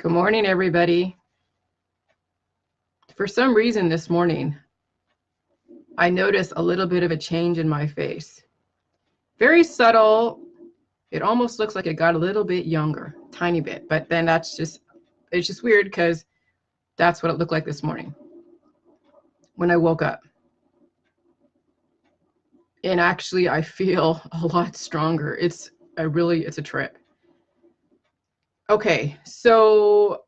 Good morning, everybody. For some reason this morning, I noticed a little bit of a change in my face. Very subtle. It almost looks like it got a little bit younger, tiny bit, but then it's just weird because that's what it looked like this morning when I woke up. And actually, I feel a lot stronger. It's a trip. Okay, so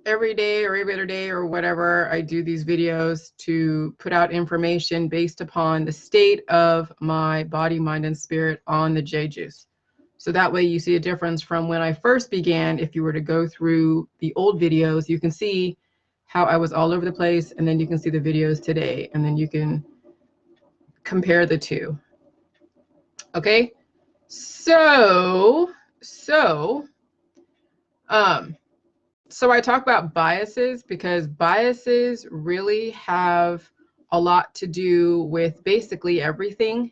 every day or every other day or whatever, I do these videos to put out information based upon the state of my body, mind, and spirit on the J Juice. So that way you see a difference from when I first began. If you were to go through the old videos, you can see how I was all over the place, and then you can see the videos today, and then you can compare the two. Okay, so I talk about biases because biases really have a lot to do with basically everything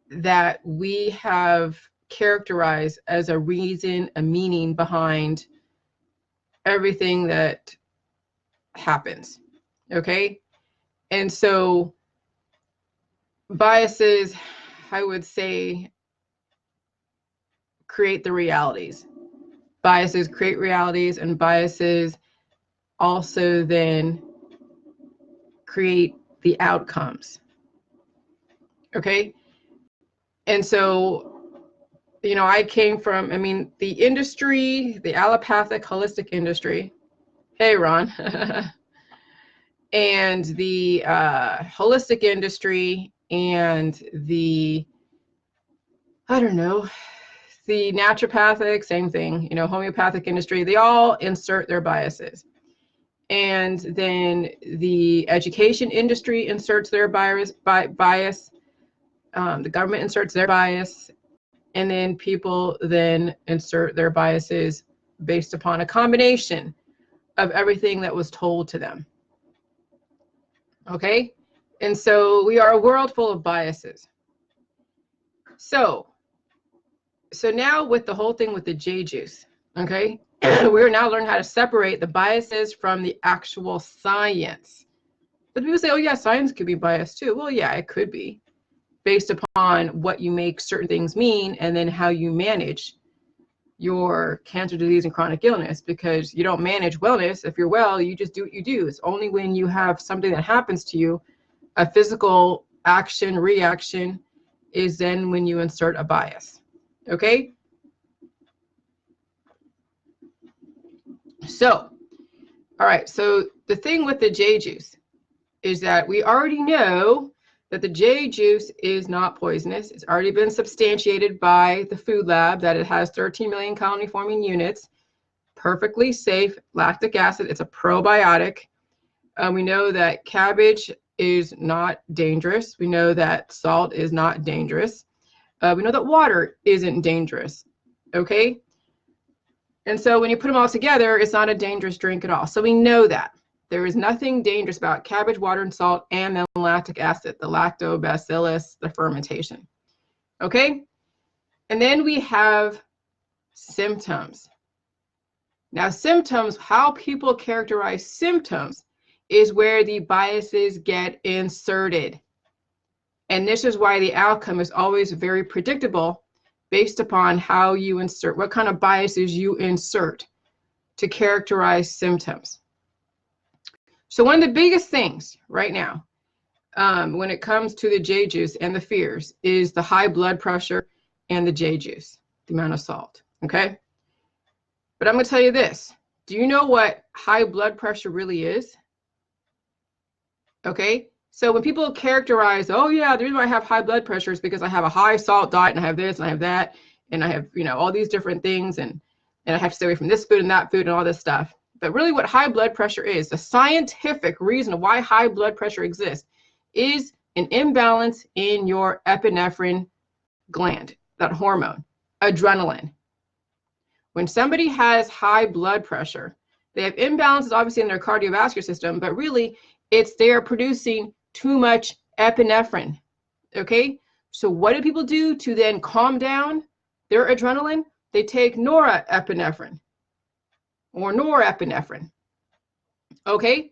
that we have characterized as a reason, a meaning behind everything that happens. Okay? And so biases, I would say, create the realities. Biases create realities, and biases also then create the outcomes. Okay? And so, I came from, the industry, the allopathic holistic industry. Hey, Ron. And the holistic industry and the naturopathic, same thing, homeopathic industry, they all insert their biases. And then the education industry inserts their bias. The government inserts their bias. And then people then insert their biases based upon a combination of everything that was told to them. Okay? And so we are a world full of biases. So now with the whole thing with the J Juice, okay, we're now learning how to separate the biases from the actual science. But people say, oh yeah, science could be biased too. Well, yeah, it could be, based upon what you make certain things mean and then how you manage your cancer, disease, and chronic illness, because you don't manage wellness. If you're well, you just do what you do. It's only when you have something that happens to you, a physical action, reaction, is then when you insert a bias. Okay? So, all right, so the thing with the J Juice is that we already know that the J Juice is not poisonous. It's already been substantiated by the food lab that it has 13 million colony forming units, perfectly safe lactic acid. It's a probiotic. We know that cabbage is not dangerous. We know that salt is not dangerous. We know that water isn't dangerous. Okay? And so when you put them all together, it's not a dangerous drink at all. So we know that. There is nothing dangerous about cabbage, water, and salt, and then lactic acid, the lactobacillus, the fermentation. Okay? And then we have symptoms. Now, symptoms, how people characterize symptoms is where the biases get inserted. And this is why the outcome is always very predictable based upon how you insert, what kind of biases you insert to characterize symptoms. So one of the biggest things right now, when it comes to the J Juice and the fears, is the high blood pressure and the J Juice, the amount of salt, okay? But I'm going to tell you this. Do you know what high blood pressure really is? Okay? So when people characterize, oh yeah, the reason why I have high blood pressure is because I have a high salt diet and I have this and I have that and I have, all these different things and I have to stay away from this food and that food and all this stuff. But really what high blood pressure is, the scientific reason why high blood pressure exists is an imbalance in your epinephrine gland, that hormone, adrenaline. When somebody has high blood pressure, they have imbalances obviously in their cardiovascular system, but really it's they're producing too much epinephrine. Okay? So what do people do to then calm down their adrenaline? They take norepinephrine. or norepinephrine. Okay?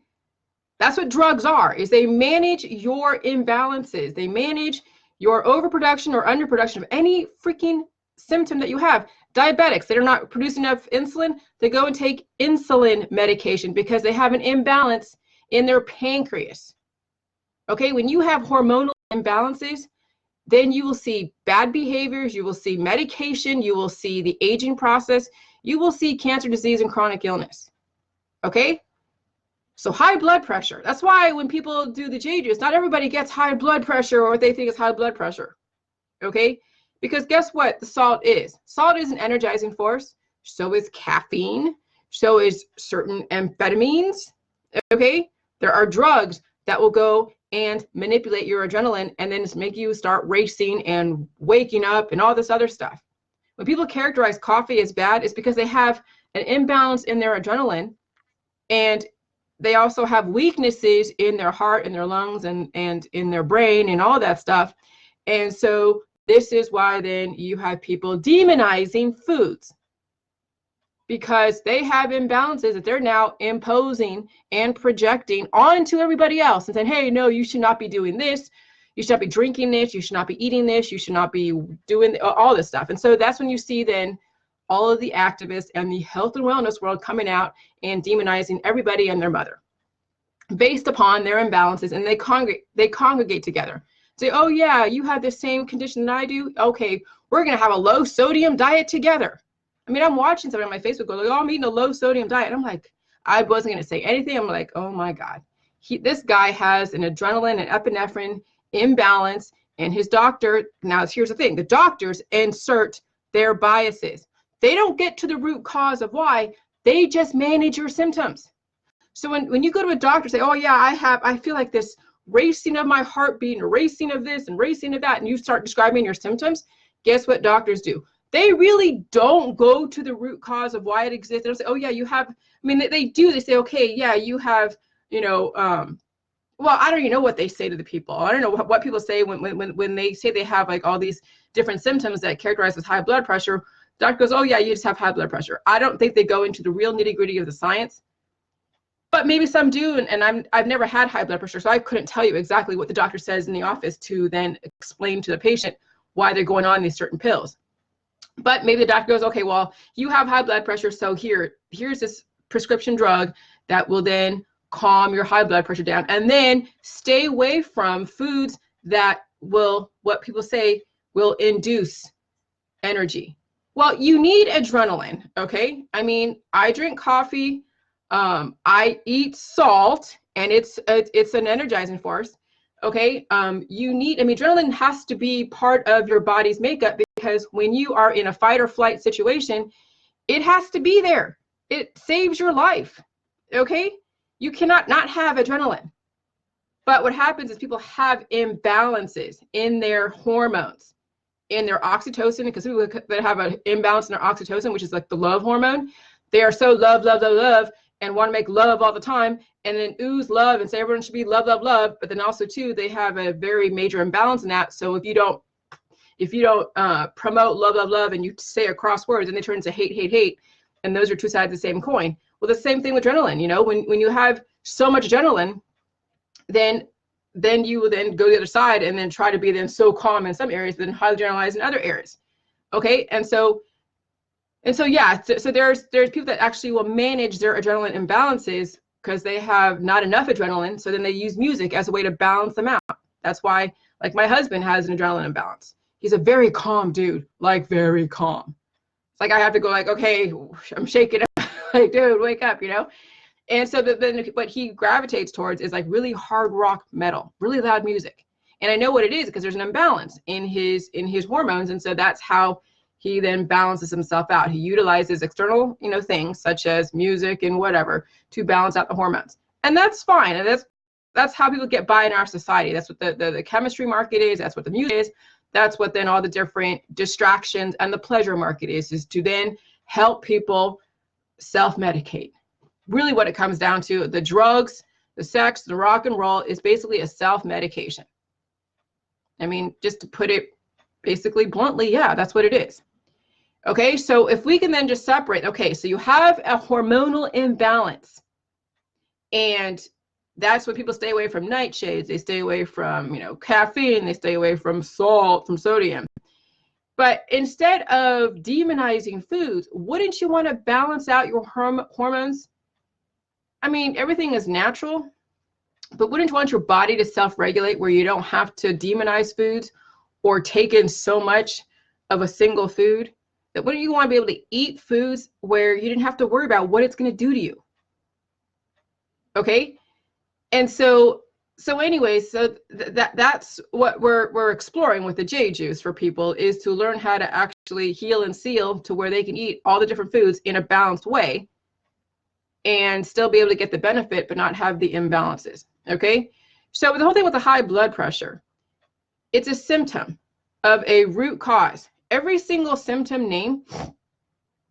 That's what drugs are, is they manage your imbalances. They manage your overproduction or underproduction of any freaking symptom that you have. Diabetics that are not producing enough insulin, they go and take insulin medication because they have an imbalance in their pancreas. Okay, when you have hormonal imbalances, then you will see bad behaviors, you will see medication, you will see the aging process, you will see cancer, disease, and chronic illness. Okay? So high blood pressure. That's why when people do the J-juice, not everybody gets high blood pressure or what they think is high blood pressure. Okay? Because guess what the salt is? Salt is an energizing force. So is caffeine. So is certain amphetamines. Okay? There are drugs that will go and manipulate your adrenaline and then just make you start racing and waking up and all this other stuff. When people characterize coffee as bad, it's because they have an imbalance in their adrenaline, and they also have weaknesses in their heart and their lungs and in their brain and all that stuff. And so this is why then you have people demonizing foods, because they have imbalances that they're now imposing and projecting onto everybody else and saying, hey, no, you should not be doing this. You should not be drinking this. You should not be eating this. You should not be doing all this stuff. And so that's when you see then all of the activists and the health and wellness world coming out and demonizing everybody and their mother based upon their imbalances. And they congregate together. Say, oh, yeah, you have the same condition that I do. Okay, we're going to have a low sodium diet together. I mean, I'm watching somebody on my Facebook go, like, oh, I'm eating a low sodium diet. And I'm like, I wasn't going to say anything. I'm like, oh my God. This guy has an adrenaline and epinephrine imbalance, and his doctor, now here's the thing, the doctors insert their biases. They don't get to the root cause of why, they just manage your symptoms. So when you go to a doctor, say, oh yeah, I feel like this racing of my heartbeat and racing of this and racing of that, and you start describing your symptoms, guess what doctors do? They really don't go to the root cause of why it exists. They don't say, oh yeah, you have, I mean, they do, they say, okay, yeah, you have, you know, well, I don't even know what they say to the people. I don't know what people say when they say they have like all these different symptoms that characterize as high blood pressure. Doctor goes, oh yeah, you just have high blood pressure. I don't think they go into the real nitty gritty of the science, but maybe some do. And I've never had high blood pressure, so I couldn't tell you exactly what the doctor says in the office to then explain to the patient why they're going on these certain pills. But maybe the doctor goes, okay, well, you have high blood pressure, so here's this prescription drug that will then calm your high blood pressure down, and then stay away from foods that will, what people say, will induce energy. Well, you need adrenaline, okay? I mean, I drink coffee, I eat salt, and it's an energizing force, okay? You need, I mean, adrenaline has to be part of your body's makeup, because when you are in a fight or flight situation, it has to be there. It saves your life, okay? You cannot not have adrenaline. But what happens is people have imbalances in their hormones, in their oxytocin, because people that have an imbalance in their oxytocin, which is like the love hormone, they are so love, and want to make love all the time, and then ooze love and say everyone should be love, but then also too, they have a very major imbalance in that. So if you don't promote love, and you say a cross word, then they turn into hate, and those are two sides of the same coin. Well, the same thing with adrenaline. You know, when you have so much adrenaline, then you will then go to the other side and then try to be then so calm in some areas, then highly generalized in other areas. Okay, and so yeah, so there's people that actually will manage their adrenaline imbalances because they have not enough adrenaline, so then they use music as a way to balance them out. That's why, like, my husband has an adrenaline imbalance. He's a very calm dude, like very calm. It's like I have to go like, okay, I'm shaking up, like, dude, wake up, you know? And so then what he gravitates towards is like really hard rock metal, really loud music. And I know what it is because there's an imbalance in his hormones. And so that's how he then balances himself out. He utilizes external, you know, things such as music and whatever to balance out the hormones. And that's fine. And that's how people get by in our society. That's what the chemistry market is. That's what the music is. That's what then all the different distractions and the pleasure market is to then help people self-medicate. Really what it comes down to, the drugs, the sex, the rock and roll is basically a self-medication. I mean, just to put it basically bluntly, yeah, that's what it is. Okay, so if we can then just separate, okay, so you have a hormonal imbalance, and that's when people stay away from nightshades, they stay away from, caffeine, they stay away from salt, from sodium. But instead of demonizing foods, wouldn't you want to balance out your hormones? I mean, everything is natural, but wouldn't you want your body to self-regulate where you don't have to demonize foods or take in so much of a single food? That wouldn't you want to be able to eat foods where you didn't have to worry about what it's going to do to you? Okay? And so anyways, so that's what we're exploring with the J juice for people, is to learn how to actually heal and seal to where they can eat all the different foods in a balanced way and still be able to get the benefit but not have the imbalances. Okay? So the whole thing with the high blood pressure, it's a symptom of a root cause. Every single symptom name,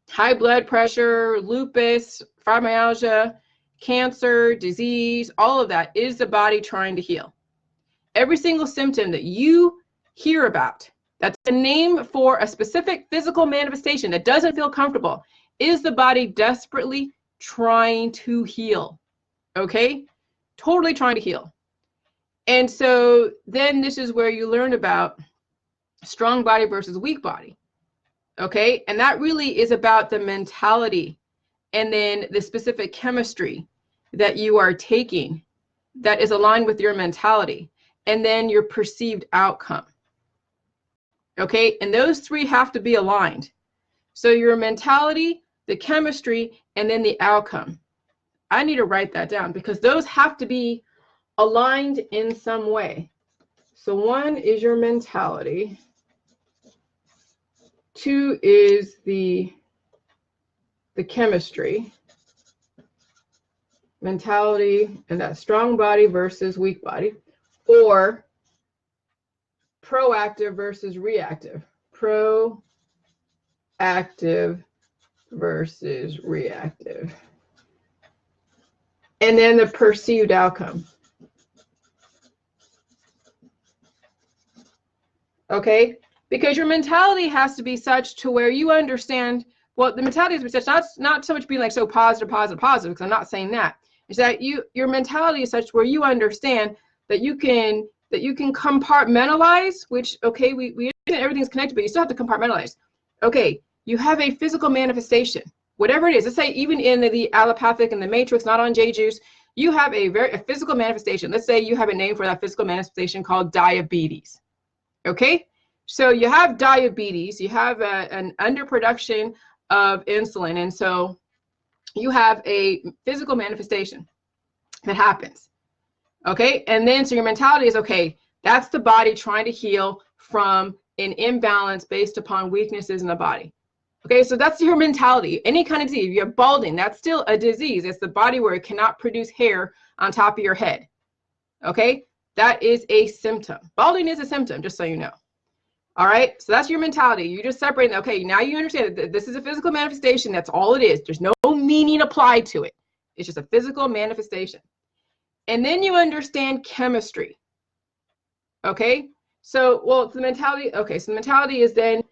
high blood pressure, lupus, fibromyalgia, cancer, disease, all of that is the body trying to heal. Every single symptom that you hear about, that's a name for a specific physical manifestation that doesn't feel comfortable, is the body desperately trying to heal. Okay? Totally trying to heal. And so then this is where you learn about strong body versus weak body. Okay? And that really is about the mentality and then the specific chemistry that you are taking that is aligned with your mentality, and then your perceived outcome. Okay? And those three have to be aligned. So your mentality, the chemistry, and then the outcome. I need to write that down because those have to be aligned in some way. So 1 is your mentality. 2 is the chemistry, mentality, and that strong body versus weak body, or proactive versus reactive. Proactive versus reactive. And then the perceived outcome. Okay? Because your mentality has to be such to where you understand, well, the mentality has to be such, not so much being like so positive, because I'm not saying that. It's that your mentality is such where you understand that you can compartmentalize, which, okay, we understand everything's connected, but you still have to compartmentalize. Okay, you have a physical manifestation, whatever it is. Let's say even in the allopathic and the matrix, not on J juice, you have a physical manifestation. Let's say you have a name for that physical manifestation called diabetes. Okay? So you have diabetes, you have an underproduction of insulin, and so you have a physical manifestation that happens. Okay? And then so your mentality is, okay, that's the body trying to heal from an imbalance based upon weaknesses in the body. Okay, so that's your mentality. Any kind of disease, if you have balding, that's still a disease. It's the body where it cannot produce hair on top of your head. Okay, that is a symptom. Balding is a symptom, just so you know. All right, so that's your mentality. You just separate. Okay, now you understand that this is a physical manifestation. That's all it is. There's no meaning applied to it. It's just a physical manifestation. And then you understand chemistry. Okay, so, well, the mentality, okay, so the mentality is then,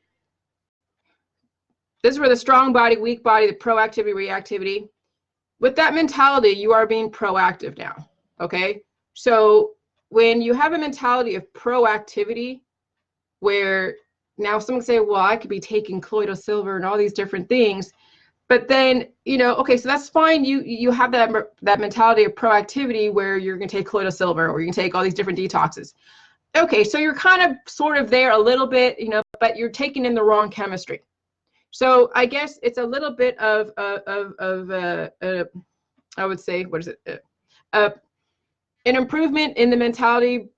this is where the strong body, weak body, the proactivity, reactivity. With that mentality, you are being proactive now, okay? So when you have a mentality of proactivity, where now someone say, well, I could be taking colloidal silver and all these different things, but then, okay, so that's fine. You have that mentality of proactivity where you're going to take colloidal silver or you can take all these different detoxes. Okay, so you're kind of sort of there a little bit, but you're taking in the wrong chemistry. So I guess it's a little bit of I would say, what is it? An improvement in the mentality,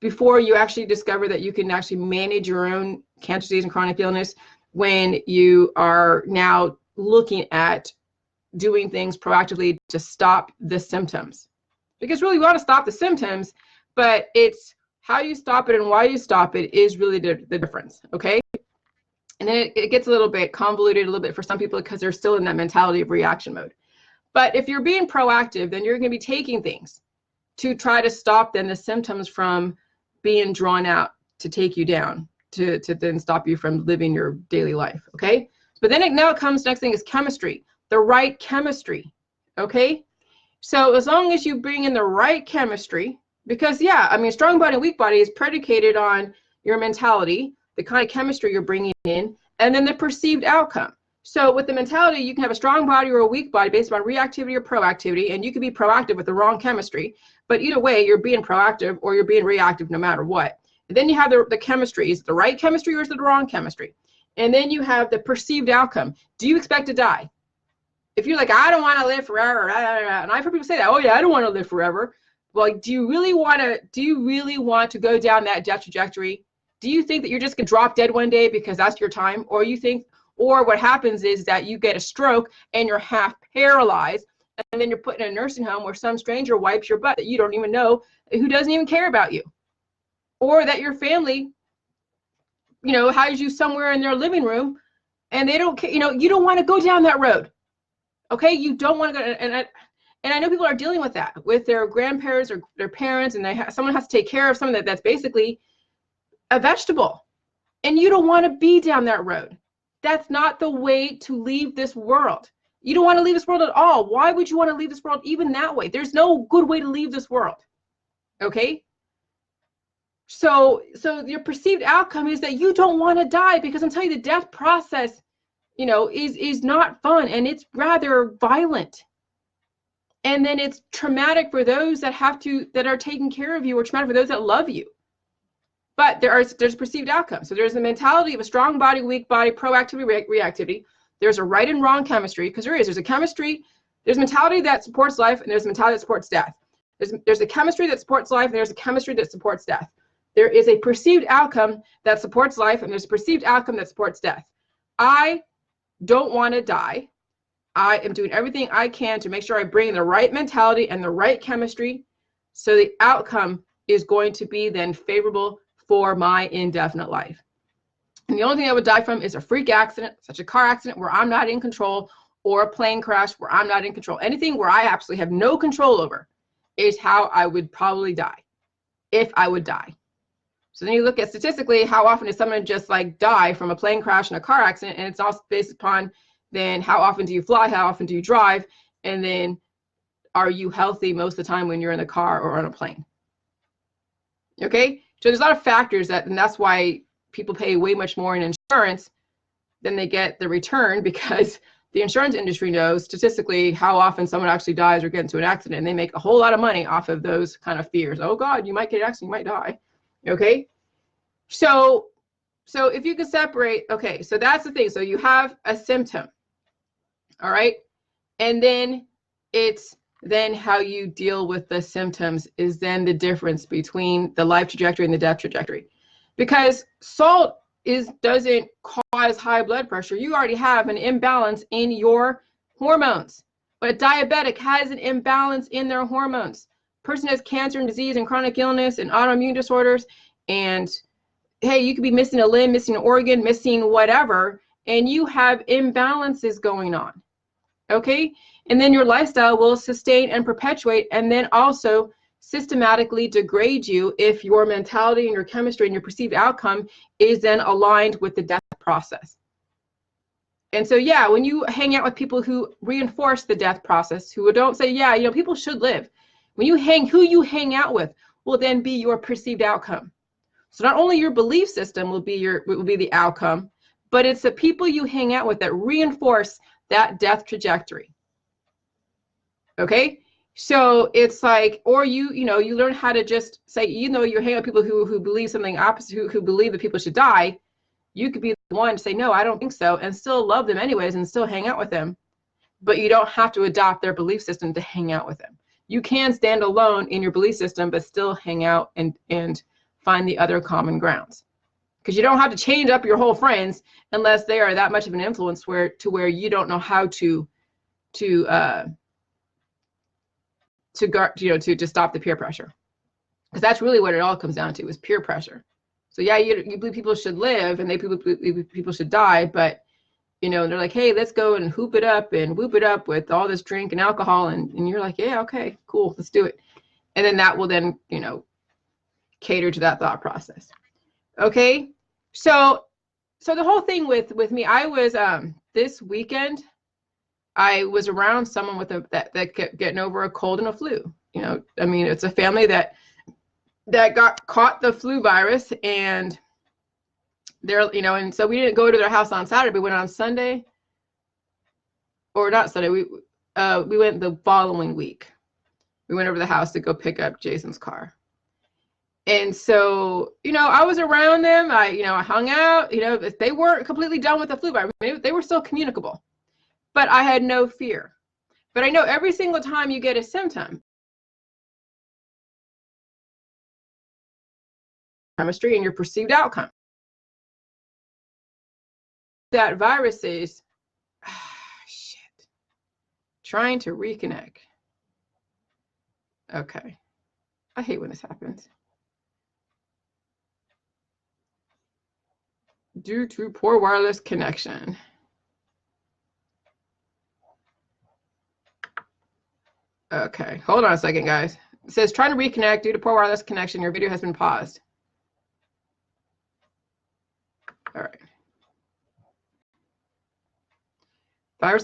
before you actually discover that you can actually manage your own cancer, disease, and chronic illness, when you are now looking at doing things proactively to stop the symptoms. Because really, we want to stop the symptoms, but it's how you stop it and why you stop it is really the difference, okay? And then it gets a little bit convoluted a little bit for some people because they're still in that mentality of reaction mode. But if you're being proactive, then you're going to be taking things to try to stop then the symptoms from being drawn out to take you down, to then stop you from living your daily life. Okay. But then now it comes, next thing is chemistry, the right chemistry. Okay. So as long as you bring in the right chemistry, because yeah, I mean, strong body and weak body is predicated on your mentality, the kind of chemistry you're bringing in, and then the perceived outcome. So with the mentality, you can have a strong body or a weak body based on reactivity or proactivity, and you can be proactive with the wrong chemistry. But either way, you're being proactive or you're being reactive no matter what. And then you have the chemistry. Is it the right chemistry or is it the wrong chemistry? And then you have the perceived outcome. Do you expect to die? If you're like, I don't want to live forever, and I've heard people say that, oh yeah, I don't want to live forever. Well, do you really want to go down that death trajectory? Do you think that you're just gonna drop dead one day because that's your time? Or what happens is that you get a stroke and you're half paralyzed, and then you're put in a nursing home where some stranger wipes your butt that you don't even know, who doesn't even care about you. Or that your family, has you somewhere in their living room and they don't care, you don't want to go down that road. Okay, you don't want to go, and I know people are dealing with that with their grandparents or their parents, and someone has to take care of someone that's basically a vegetable, and you don't want to be down that road. That's not the way to leave this world. You don't want to leave this world at all. Why would you want to leave this world even that way? There's no good way to leave this world. Okay? So your perceived outcome is that you don't want to die, because I'm telling you, the death process, is not fun, and it's rather violent. And then it's traumatic for those that are taking care of you, or traumatic for those that love you. But there's perceived outcomes. So there's the mentality of a strong body, weak body, proactivity, reactivity. There's a right and wrong chemistry, because there's a chemistry, there's mentality that supports life, and there's a mentality that supports death. There's a chemistry that supports life, and there's a chemistry that supports death. There is a perceived outcome that supports life, and there's a perceived outcome that supports death. I don't want to die. I am doing everything I can to make sure I bring the right mentality and the right chemistry, so the outcome is going to be then favorable for my indefinite life. And the only thing I would die from is a freak accident, such a car accident where I'm not in control, or a plane crash where I'm not in control. Anything where I absolutely have no control over is how I would probably die, if I would die. So then you look at statistically, how often does someone just die from a plane crash and a car accident? And it's also based upon then how often do you fly, how often do you drive, and then are you healthy most of the time when you're in the car or on a plane? Okay, so there's a lot of factors and that's why people pay way much more in insurance than they get the return, because the insurance industry knows statistically how often someone actually dies or gets into an accident, and they make a whole lot of money off of those kind of fears. Oh God, you might get an accident, you might die. Okay, so if you can separate, okay, so that's the thing. So you have a symptom, all right, and then it's then how you deal with the symptoms is then the difference between the life trajectory and the death trajectory. Because salt doesn't cause high blood pressure. You already have an imbalance in your hormones. But a diabetic has an imbalance in their hormones. Person has cancer and disease and chronic illness and autoimmune disorders, and hey, you could be missing a limb, missing an organ, missing whatever, and you have imbalances going on. Okay, and then your lifestyle will sustain and perpetuate, and then also systematically degrade you if your mentality and your chemistry and your perceived outcome is then aligned with the death process. And so, yeah, when you hang out with people who reinforce the death process, who don't say, yeah, people should live, who you hang out with will then be your perceived outcome. So not only your belief system will be the outcome, but it's the people you hang out with that reinforce that death trajectory. Okay, so it's or you learn how to just say, you're hanging out with people who believe something opposite, who believe that people should die. You could be the one to say, no, I don't think so, and still love them anyways and still hang out with them. But you don't have to adopt their belief system to hang out with them. You can stand alone in your belief system, but still hang out and find the other common grounds. Because you don't have to change up your whole friends unless they are that much of an influence where you don't know how to stop the peer pressure. Because that's really what it all comes down to, is peer pressure. So yeah, you believe people should live and people should die, but they're like, hey, let's go and hoop it up and whoop it up with all this drink and alcohol, and you're like, yeah, okay, cool, let's do it. And then that will then cater to that thought process. Okay, So the whole thing with me, I was this weekend, I was around someone with that kept getting over a cold and a flu. You know, I mean, it's a family that caught the flu virus, and they're, you know, and so we didn't go to their house on Saturday. We went on Sunday, or not Sunday. We went the following week. We went over to the house to go pick up Jason's car. And so, you know, I was around them. I hung out. You know, they weren't completely done with the flu virus. They were still communicable, but I had no fear. But I know every single time you get a symptom, chemistry and your perceived outcome, that virus is shit, trying to reconnect. Okay, I hate when this happens. Due to poor wireless connection. Okay, hold on a second, guys. It says trying to reconnect due to poor wireless connection. Your video has been paused. All right. Virus